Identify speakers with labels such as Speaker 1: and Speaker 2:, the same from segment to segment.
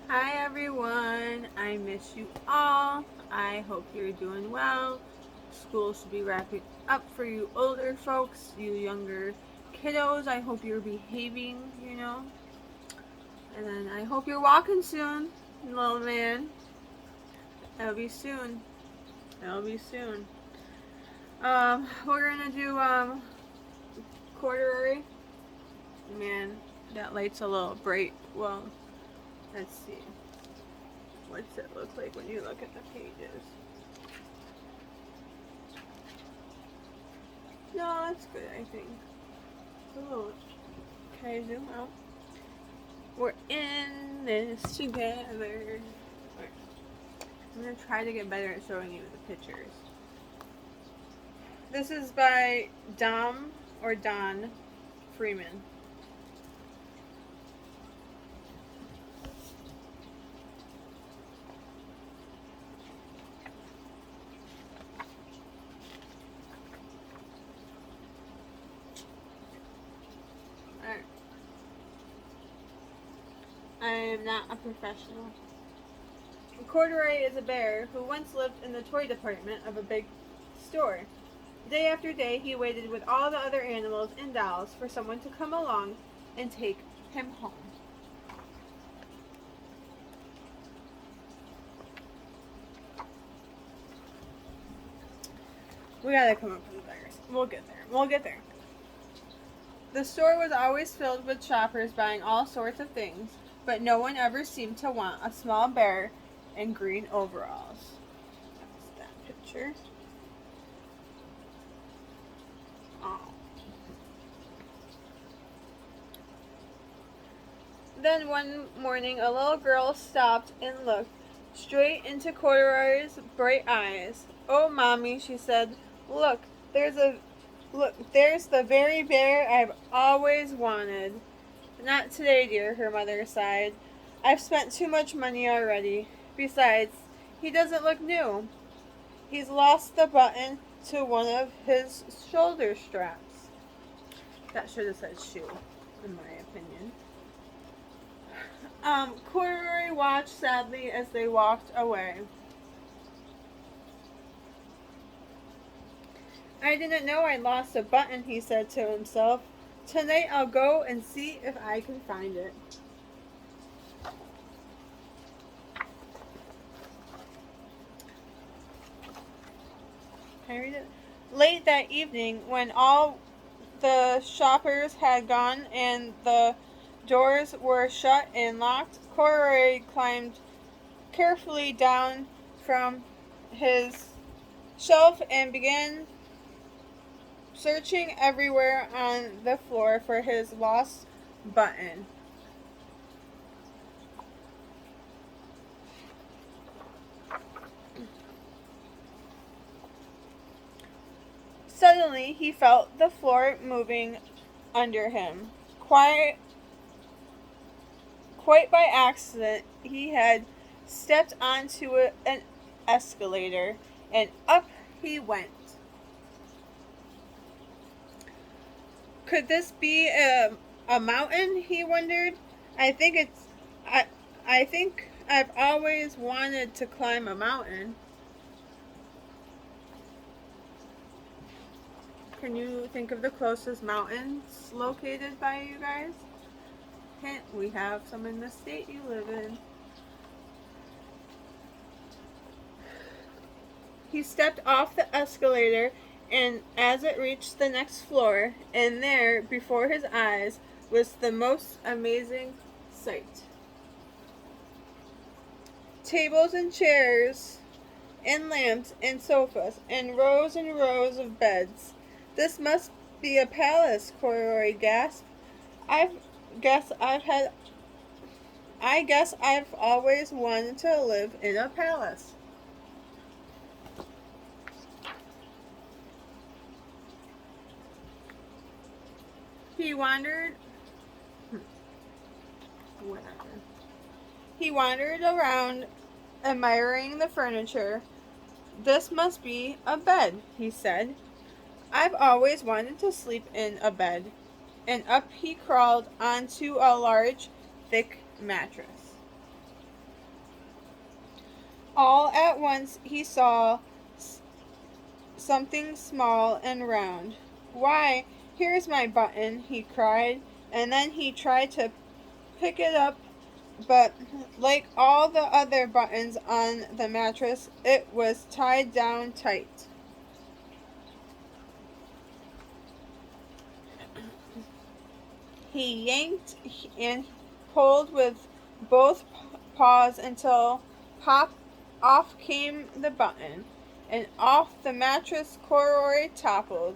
Speaker 1: Hi everyone, I miss you all. I hope you're doing well. School should be wrapping up for you older folks, you younger kiddos. I hope you're behaving. And then I hope you're walking soon, little man. It'll be soon. It'll be soon. We're gonna do corduroy. Man, that light's a little bright. Well, let's see. What's it look like when you look at the pages? No, that's good, I think. Oh, can I zoom out? We're in this together. Right. I'm going to try to get better at showing you the pictures. This is by Don Freeman. Alright. I am not a professional. Corduroy is a bear who once lived in the toy department of a big store. Day after day, he waited with all the other animals and dolls for someone to come along and take him home. We gotta come up with bears. We'll get there. We'll get there. The store was always filled with shoppers buying all sorts of things, but no one ever seemed to want a small bear in green overalls. That's that picture. Oh. Then one morning, a little girl stopped and looked straight into Corduroy's bright eyes. "Oh, Mommy," she said, "look, there's the very bear I've always wanted." "Not today, dear," her mother sighed. "I've spent too much money already. Besides, he doesn't look new. He's lost the button to one of his shoulder straps." That should have said shoe, in my opinion. Corduroy watched sadly as they walked away. "I didn't know I lost a button," he said to himself. "Tonight I'll go and see if I can find it." Can I read it? Late that evening, when all the shoppers had gone and the doors were shut and locked, Corduroy climbed carefully down from his shelf and began searching everywhere on the floor for his lost button. Suddenly, he felt the floor moving under him. Quite by accident, he had stepped onto an escalator, and up he went. Could this be a mountain? He wondered. I think it's. I think I've always wanted to climb a mountain. Can you think of the closest mountains located by you guys? Hint, we have some in the state you live in. He stepped off the escalator, and as it reached the next floor, and there, before his eyes, was the most amazing sight. Tables and chairs, and lamps and sofas, and rows of beds. "This must be a palace," Corduroy gasped. "I guess I've had I guess I've always wanted to live in a palace." He wandered whatever. He wandered around admiring the furniture. "This must be a bed," he said. "I've always wanted to sleep in a bed." And up he crawled onto a large, thick mattress. All at once he saw something small and round. "Why, here's my button," he cried, and then he tried to pick it up, but like all the other buttons on the mattress, it was tied down tight. He yanked and pulled with both paws until pop off came the button, and off the mattress Corduroy toppled,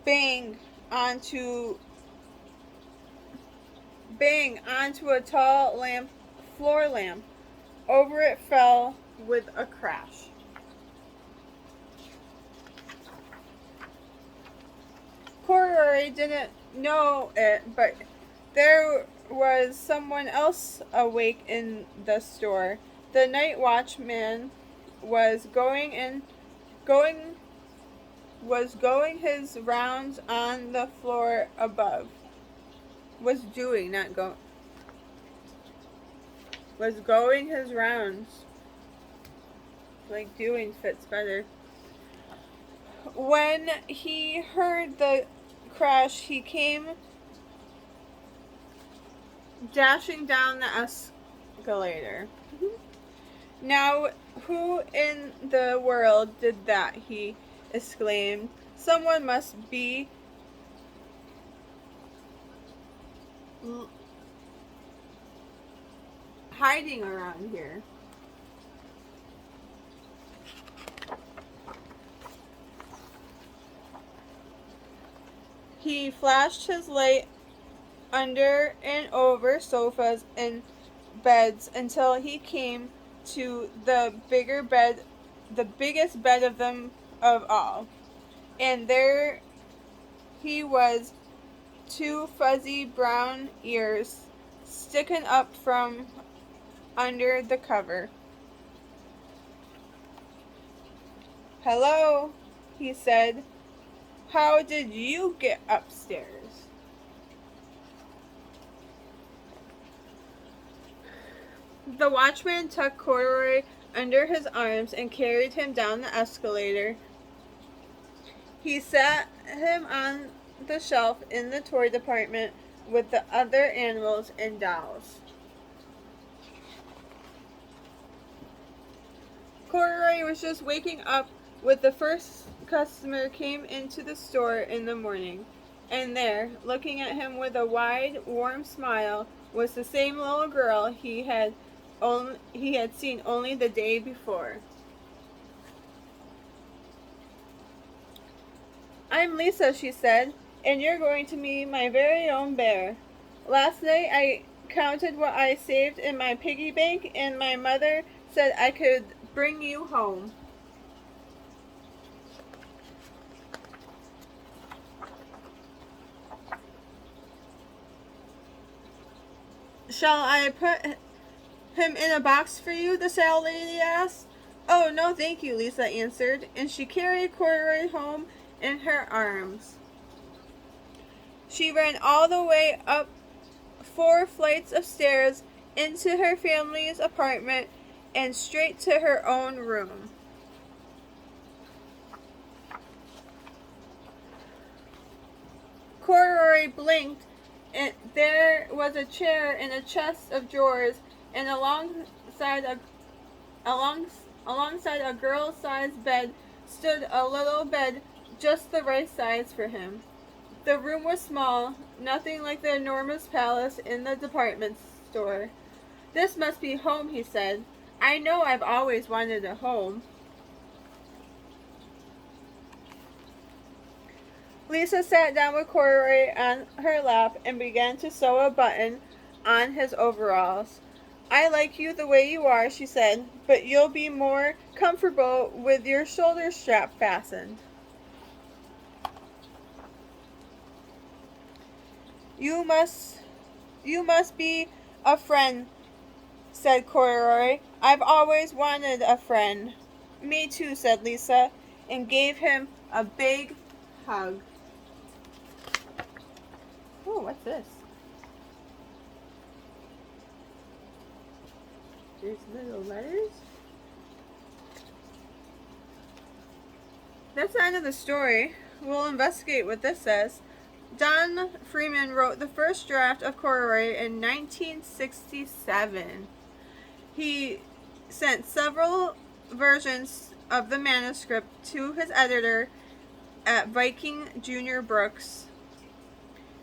Speaker 1: bang onto onto a tall floor lamp. Over it fell with a crash. Corduroy didn't know it, but there was someone else awake in the store. The night watchman was going going his rounds on the floor above. Was doing, not go. Was going his rounds. Like doing fits better. When he heard the crash, he came dashing down the escalator. "Now, who in the world did that?" he exclaimed. "Someone must be hiding around here." He flashed his light under and over sofas and beds until he came to the biggest bed of them of all. And there he was, two fuzzy brown ears sticking up from under the cover. "Hello," he said. "How did you get upstairs?" The watchman took Corduroy under his arms and carried him down the escalator. He sat him on the shelf in the toy department with the other animals and dolls. Corduroy was just waking up when the first customer came into the store in the morning, and there, looking at him with a wide, warm smile, was the same little girl he had seen only the day before. "I'm Lisa," she said, "and you're going to be my very own bear. Last night I counted what I saved in my piggy bank, and my mother said I could bring you home." "Shall I put him in a box for you?" the saddle lady asked. "Oh, no, thank you," Lisa answered, and she carried Corduroy home in her arms. She ran all the way up 4 flights of stairs into her family's apartment and straight to her own room. Corduroy blinked, and there was a chair and a chest of drawers, and alongside a girl-sized bed stood a little bed just the right size for him. The room was small, nothing like the enormous palace in the department store. "This must be home," he said. "I know I've always wanted a home." Lisa sat down with Corduroy on her lap and began to sew a button on his overalls. "I like you the way you are," she said, "but you'll be more comfortable with your shoulder strap fastened." You must be a friend," said Corduroy. "I've always wanted a friend." "Me too," said Lisa, and gave him a big hug. Oh, what's this? There's little letters. That's the end of the story. We'll investigate what this says. Don Freeman wrote the first draft of Corduroy in 1967. He sent several versions of the manuscript to his editor at Viking Junior Brooks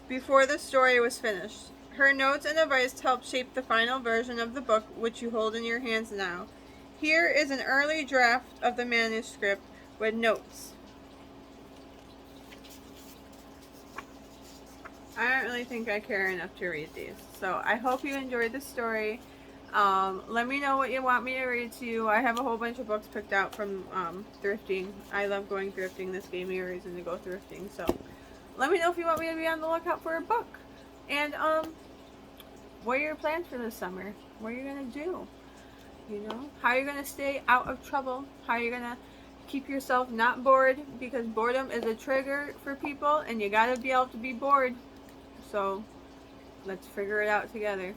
Speaker 1: before the story was finished. Her notes and advice helped shape the final version of the book, which you hold in your hands now. Here is an early draft of the manuscript with notes. I don't really think I care enough to read these, so I hope you enjoyed the story. Let me know what you want me to read to you. I have a whole bunch of books picked out from thrifting. I love going thrifting. This gave me a reason to go thrifting, so let me know if you want me to be on the lookout for a book. And what are your plans for this summer? What are you gonna do? You know, how are you gonna stay out of trouble? How are you gonna keep yourself not bored? Because boredom is a trigger for people, and you gotta be able to be bored. So let's figure it out together.